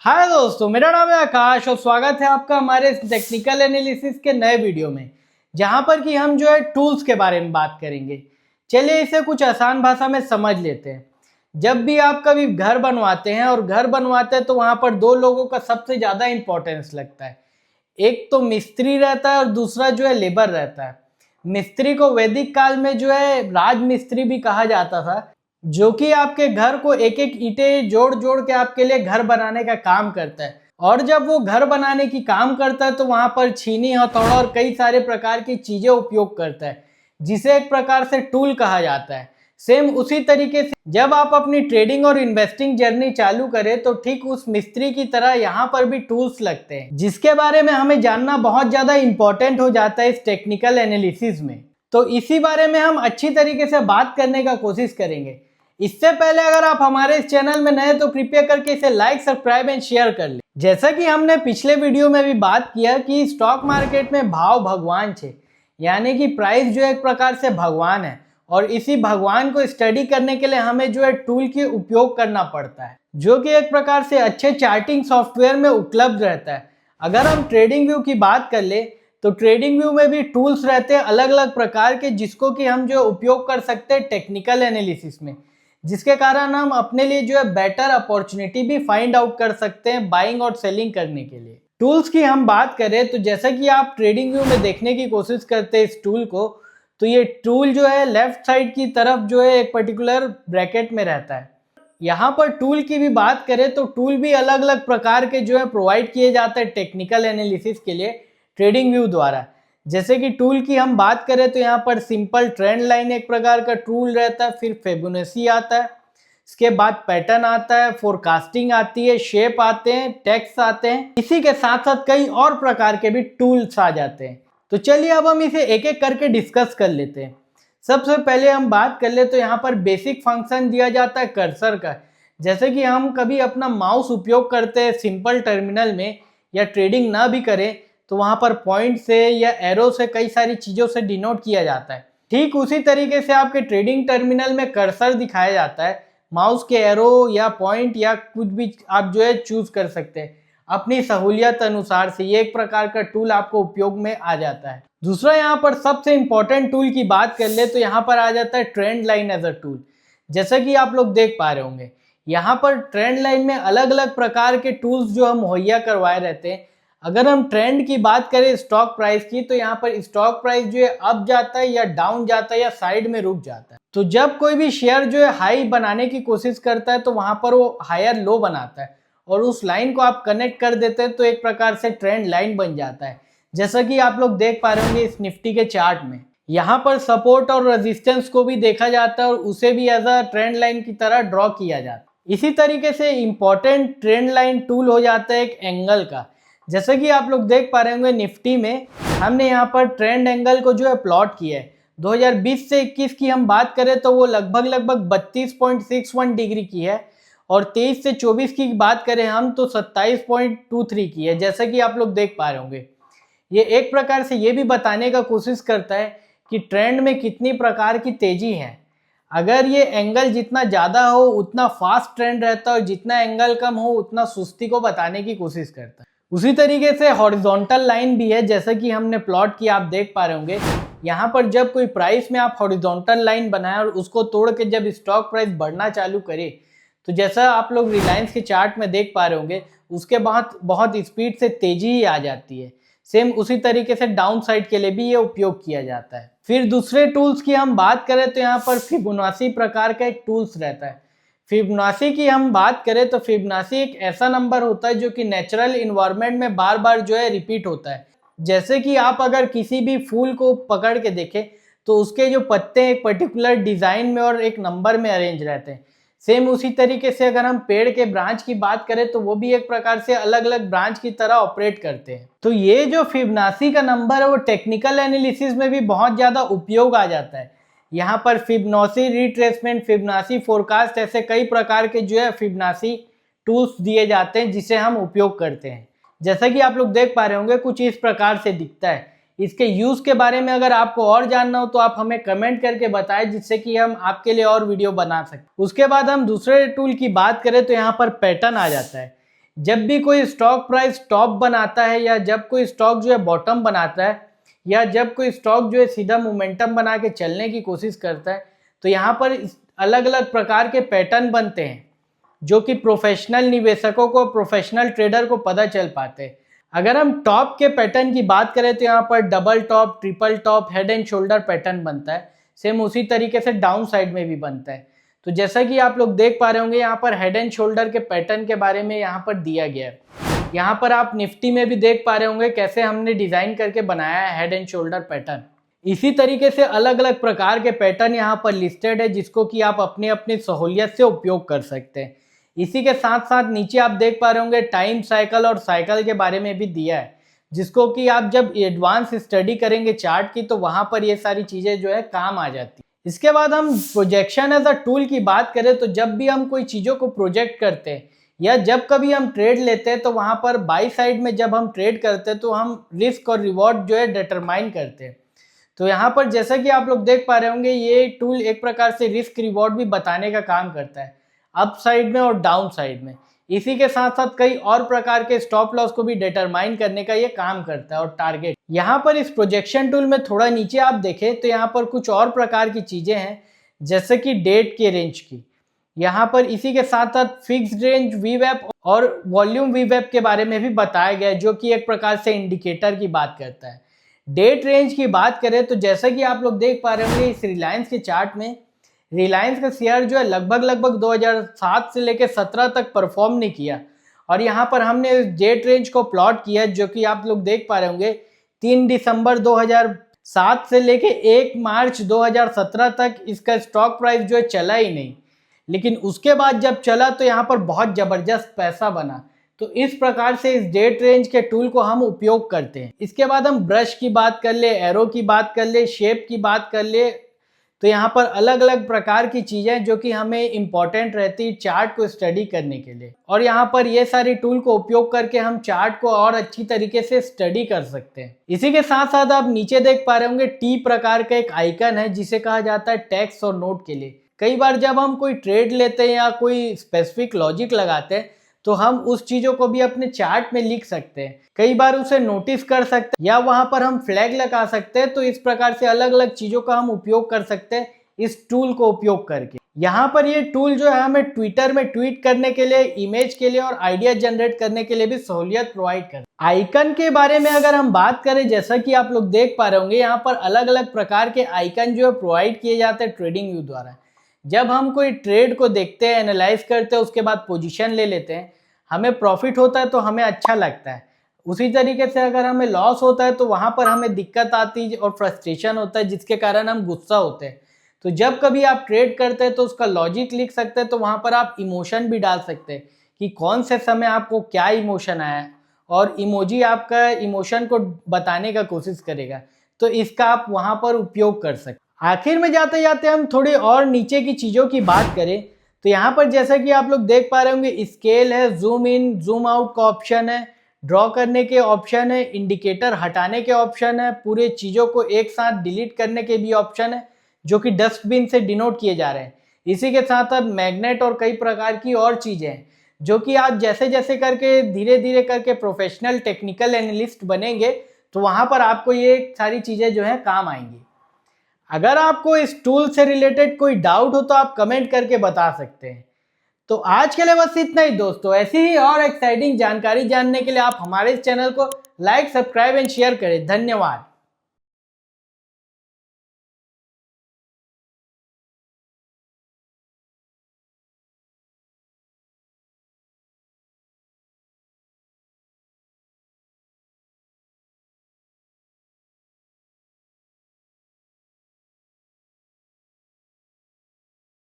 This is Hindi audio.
हाय दोस्तों, मेरा नाम है आकाश और स्वागत है आपका हमारे टेक्निकल एनालिसिस के नए वीडियो में, जहां पर कि हम जो है टूल्स के बारे में बात करेंगे। चलिए इसे कुछ आसान भाषा में समझ लेते हैं। जब भी आप कभी घर बनवाते हैं और घर बनवाते हैं तो वहां पर दो लोगों का सबसे ज़्यादा इंपॉर्टेंस लगता है। एक तो मिस्त्री रहता है और दूसरा जो है लेबर रहता है। मिस्त्री को वैदिक काल में जो है राज मिस्त्री भी कहा जाता था, जो कि आपके घर को एक एक ईंटें जोड़ जोड़ के आपके लिए घर बनाने का काम करता है। और जब वो घर बनाने की काम करता है तो वहां पर छीनी, हथौड़ा और कई सारे प्रकार की चीजें उपयोग करता है, जिसे एक प्रकार से टूल कहा जाता है। सेम उसी तरीके से जब आप अपनी ट्रेडिंग और इन्वेस्टिंग जर्नी चालू करें तो ठीक उस मिस्त्री की तरह यहाँ पर भी टूल्स लगते हैं, जिसके बारे में हमें जानना बहुत ज्यादा इंपॉर्टेंट हो जाता है इस टेक्निकल एनालिसिस में। तो इसी बारे में हम अच्छी तरीके से बात करने का कोशिश करेंगे। इससे पहले अगर आप हमारे इस चैनल में नए तो कृपया करके इसे लाइक, सब्सक्राइब एंड शेयर कर ले। जैसा कि हमने पिछले वीडियो में भी बात किया कि स्टॉक मार्केट में भाव भगवान है, यानी कि प्राइस जो एक प्रकार से भगवान है और इसी भगवान को स्टडी करने के लिए हमें जो है टूल के उपयोग करना पड़ता है, जो कि एक प्रकार से अच्छे चार्टिंग सॉफ्टवेयर में उपलब्ध रहता है। अगर हम ट्रेडिंग व्यू की बात कर ले तो ट्रेडिंग व्यू में भी टूल्स रहते हैं अलग अलग प्रकार के, जिसको कि हम जो उपयोग कर सकते हैं टेक्निकल एनालिसिस में, जिसके कारण हम अपने लिए जो है बेटर अपॉर्चुनिटी भी फाइंड आउट कर सकते हैं बाइंग और सेलिंग करने के लिए। टूल्स की हम बात करें तो जैसा कि आप ट्रेडिंग व्यू में देखने की कोशिश करते हैं इस टूल को, तो ये टूल जो है लेफ्ट साइड की तरफ जो है एक पर्टिकुलर ब्रैकेट में रहता है। यहाँ पर टूल की भी बात करें तो टूल भी अलग अलग प्रकार के जो है प्रोवाइड किए जाते हैं टेक्निकल एनालिसिस के लिए ट्रेडिंग व्यू द्वारा। जैसे कि टूल की हम बात करें तो यहाँ पर सिंपल ट्रेंड लाइन एक प्रकार का टूल रहता है, फिर फिबोनाची आता है, इसके बाद पैटर्न आता है, फोरकास्टिंग आती है, शेप आते हैं, टेक्स्ट आते हैं। इसी के साथ साथ कई और प्रकार के भी टूल्स आ जाते हैं। तो चलिए अब हम इसे एक एक करके डिस्कस कर लेते हैं। सबसे पहले हम बात कर ले तो यहाँ पर बेसिक फंक्शन दिया जाता है कर्सर का। जैसे कि हम कभी अपना माउस उपयोग करते हैं सिंपल टर्मिनल में या ट्रेडिंग ना भी करें तो वहां पर पॉइंट से या एरो से कई सारी चीजों से डिनोट किया जाता है। ठीक उसी तरीके से आपके ट्रेडिंग टर्मिनल में कर्सर दिखाया जाता है, माउस के एरो या पॉइंट या कुछ भी आप जो है चूज कर सकते हैं अपनी सहूलियत अनुसार से। ये एक प्रकार का टूल आपको उपयोग में आ जाता है। दूसरा यहाँ पर सबसे इंपॉर्टेंट टूल की बात कर ले तो यहाँ पर आ जाता है trend line as a tool. जैसा कि आप लोग देख पा रहे होंगे यहाँ पर ट्रेंड लाइन में अलग अलग प्रकार के टूल्स जो हम मुहैया करवाए रहते हैं। अगर हम ट्रेंड की बात करें स्टॉक प्राइस की तो यहाँ पर स्टॉक प्राइस जो है अप जाता है या डाउन जाता है या साइड में रुक जाता है। तो जब कोई भी शेयर जो है हाई बनाने की कोशिश करता है तो वहां पर वो हायर लो बनाता है और उस लाइन को आप कनेक्ट कर देते हैं तो एक प्रकार से ट्रेंड लाइन बन जाता है। जैसा कि आप लोग देख पा रहे होंगे इस निफ्टी के चार्ट में यहाँ पर सपोर्ट और रेजिस्टेंस को भी देखा जाता है और उसे भी एज अ ट्रेंड लाइन की तरह ड्रॉ किया जाता है। इसी तरीके से इंपॉर्टेंट ट्रेंड लाइन टूल हो जाता है एक एंगल का। जैसे कि आप लोग देख पा रहे होंगे निफ्टी में हमने यहाँ पर ट्रेंड एंगल को जो है प्लॉट किया है। 2020 से 21 की हम बात करें तो वो लगभग 32.61 डिग्री की है और 23 से 24 की बात करें हम तो 27.23 की है। जैसा कि आप लोग देख पा रहे होंगे ये एक प्रकार से ये भी बताने का कोशिश करता है कि ट्रेंड में कितनी प्रकार की तेजी है। अगर ये एंगल जितना ज़्यादा हो उतना फास्ट ट्रेंड रहता है और जितना एंगल कम हो उतना सुस्ती को बताने की कोशिश करता है। उसी तरीके से हॉरिजॉन्टल लाइन भी है, जैसा कि हमने प्लॉट किया आप देख पा रहे होंगे यहाँ पर जब कोई प्राइस में आप हॉरिजॉन्टल लाइन बनाए और उसको तोड़ के जब स्टॉक प्राइस बढ़ना चालू करे तो जैसा आप लोग रिलायंस के चार्ट में देख पा रहे होंगे उसके बाद बहुत स्पीड से तेजी ही आ जाती है। सेम उसी तरीके से डाउन साइड के लिए भी ये उपयोग किया जाता है। फिर दूसरे टूल्स की हम बात करें तो यहाँ पर फिबोनाची प्रकार का एक टूल्स रहता है। फिबोनाची की हम बात करें तो फिबोनाची एक ऐसा नंबर होता है जो कि नेचुरल इन्वायरमेंट में बार बार जो है रिपीट होता है। जैसे कि आप अगर किसी भी फूल को पकड़ के देखें तो उसके जो पत्ते एक पर्टिकुलर डिजाइन में और एक नंबर में अरेंज रहते हैं। सेम उसी तरीके से अगर हम पेड़ के ब्रांच की बात करें तो वो भी एक प्रकार से अलग अलग ब्रांच की तरह ऑपरेट करते हैं। तो ये जो फिबोनाची का नंबर है वो टेक्निकल एनालिसिस में भी बहुत ज्यादा उपयोग आ जाता है। यहाँ पर फिबोनाची रिट्रेसमेंट, फिबोनाची फोरकास्ट ऐसे कई प्रकार के जो है फिबोनाची टूल्स दिए जाते हैं जिसे हम उपयोग करते हैं। जैसा कि आप लोग देख पा रहे होंगे कुछ इस प्रकार से दिखता है। इसके यूज के बारे में अगर आपको और जानना हो तो आप हमें कमेंट करके बताएं जिससे कि हम आपके लिए और वीडियो बना सकें। उसके बाद हम दूसरे टूल की बात करें तो यहाँ पर पैटर्न आ जाता है। जब भी कोई स्टॉक प्राइस टॉप बनाता है या जब कोई स्टॉक जो है बॉटम बनाता है या जब कोई स्टॉक जो है सीधा मोमेंटम बना के चलने की कोशिश करता है, तो यहाँ पर अलग अलग प्रकार के पैटर्न बनते हैं जो कि प्रोफेशनल निवेशकों को, प्रोफेशनल ट्रेडर को पता चल पाते हैं। अगर हम टॉप के पैटर्न की बात करें तो यहाँ पर double top, triple top, head and shoulder pattern बनता है। सेम उसी तरीके से डाउन साइड में भी बनता है। तो जैसा कि आप लोग देख पा रहे होंगे यहाँ पर हेड एंड शोल्डर के पैटर्न के बारे में यहाँ पर दिया गया है। यहाँ पर आप निफ्टी में भी देख पा रहे होंगे कैसे हमने डिजाइन करके बनाया है हेड एंड शोल्डर पैटर्न। इसी तरीके से अलग अलग प्रकार के पैटर्न यहाँ पर लिस्टेड है जिसको कि आप अपनी अपनी सहूलियत से उपयोग कर सकते हैं। इसी के साथ साथ नीचे आप देख पा रहे होंगे टाइम साइकिल और साइकिल के बारे में भी दिया है, जिसको कि आप जब एडवांस स्टडी करेंगे चार्ट की तो वहां पर ये सारी चीजें जो है काम आ जाती है। इसके बाद हम प्रोजेक्शन एज अ टूल की बात करें तो जब भी हम कोई चीजों को प्रोजेक्ट करते हैं या जब कभी हम ट्रेड लेते हैं तो वहां पर बाई साइड में जब हम ट्रेड करते हैं तो हम रिस्क और रिवॉर्ड जो है डिटरमाइन करते हैं। तो यहाँ पर जैसा कि आप लोग देख पा रहे होंगे ये टूल एक प्रकार से रिस्क रिवॉर्ड भी बताने का काम करता है, अप साइड में और डाउन साइड में। इसी के साथ साथ कई और प्रकार के स्टॉप लॉस को भी डिटरमाइन करने का ये काम करता है और टारगेट। यहाँ पर इस प्रोजेक्शन टूल में थोड़ा नीचे आप देखें तो यहाँ पर कुछ और प्रकार की चीजें हैं जैसे कि डेट के रेंज की। यहाँ पर इसी के साथ साथ फिक्स्ड रेंज वीवैप और वॉल्यूम वीवैप के बारे में भी बताया गया है जो कि एक प्रकार से इंडिकेटर की बात करता है। डेट रेंज की बात करें तो जैसा कि आप लोग देख पा रहे होंगे इस रिलायंस के चार्ट में रिलायंस का शेयर जो है लगभग 2007 से लेकर 17 तक परफॉर्म नहीं किया और यहाँ पर हमने इस डेट रेंज को प्लॉट किया जो कि आप लोग देख पा रहे होंगे 3 दिसंबर 2007 से लेके 1 मार्च 2017 तक इसका स्टॉक प्राइस जो है चला ही नहीं, लेकिन उसके बाद जब चला तो यहाँ पर बहुत जबरदस्त पैसा बना। तो इस प्रकार से इस डेट रेंज के टूल को हम उपयोग करते हैं। इसके बाद हम ब्रश की बात कर ले, एरो की बात कर ले, शेप की बात कर ले, तो यहाँ पर अलग अलग प्रकार की चीजें जो कि हमें इंपॉर्टेंट रहती है चार्ट को स्टडी करने के लिए। और यहाँ पर ये सारी टूल को उपयोग करके हम चार्ट को और अच्छी तरीके से स्टडी कर सकते हैं। इसी के साथ साथ आप नीचे देख पा रहे होंगे टी प्रकार का एक आइकन है जिसे कहा जाता है टेक्स्ट और नोट के लिए। कई बार जब हम कोई ट्रेड लेते हैं या कोई स्पेसिफिक लॉजिक लगाते हैं तो हम उस चीजों को भी अपने चार्ट में लिख सकते हैं, कई बार उसे नोटिस कर सकते हैं या वहां पर हम फ्लैग लगा सकते हैं। तो इस प्रकार से अलग अलग चीजों का हम उपयोग कर सकते हैं इस टूल को उपयोग करके। यहाँ पर ये टूल जो है हमें ट्विटर में ट्वीट करने के लिए, इमेज के लिए और आइडिया जनरेट करने के लिए भी सहूलियत प्रोवाइड कर। आइकन के बारे में अगर हम बात करें, जैसा कि आप लोग देख पा रहे होंगे यहाँ पर अलग अलग प्रकार के आइकन जो है प्रोवाइड किए जाते हैं ट्रेडिंग व्यू द्वारा। जब हम कोई ट्रेड को देखते हैं, एनालाइज करते हैं, उसके बाद पोजीशन ले लेते हैं, हमें प्रॉफिट होता है तो हमें अच्छा लगता है। उसी तरीके से अगर हमें लॉस होता है तो वहां पर हमें दिक्कत आती है और फ्रस्ट्रेशन होता है जिसके कारण हम गुस्सा होते हैं। तो जब कभी आप ट्रेड करते हैं तो उसका लॉजिक लिख सकते हैं, तो वहां पर आप इमोशन भी डाल सकते हैं कि कौन से समय आपको क्या इमोशन आया और इमोजी आपका इमोशन को बताने का कोशिश करेगा। तो इसका आप वहां पर उपयोग कर सकते। आखिर में जाते जाते हम थोड़ी और नीचे की चीजों की बात करें तो यहाँ पर जैसा कि आप लोग देख पा रहे होंगे स्केल है, जूम इन जूम आउट का ऑप्शन है, ड्रॉ करने के ऑप्शन है, इंडिकेटर हटाने के ऑप्शन है, पूरे चीजों को एक साथ डिलीट करने के भी ऑप्शन है जो कि डस्टबिन से डिनोट किए जा रहे हैं। इसी के साथ साथ मैग्नेट और कई प्रकार की और चीजें हैं जो कि आप जैसे जैसे करके धीरे धीरे करके प्रोफेशनल टेक्निकल एनालिस्ट बनेंगे तो वहां पर आपको ये सारी चीजें जो है काम आएंगी। अगर आपको इस टूल से रिलेटेड कोई डाउट हो तो आप कमेंट करके बता सकते हैं। तो आज के लिए बस इतना ही दोस्तों। ऐसी ही और एक्साइटिंग जानकारी जानने के लिए आप हमारे इस चैनल को लाइक, सब्सक्राइब एंड शेयर करें। धन्यवाद।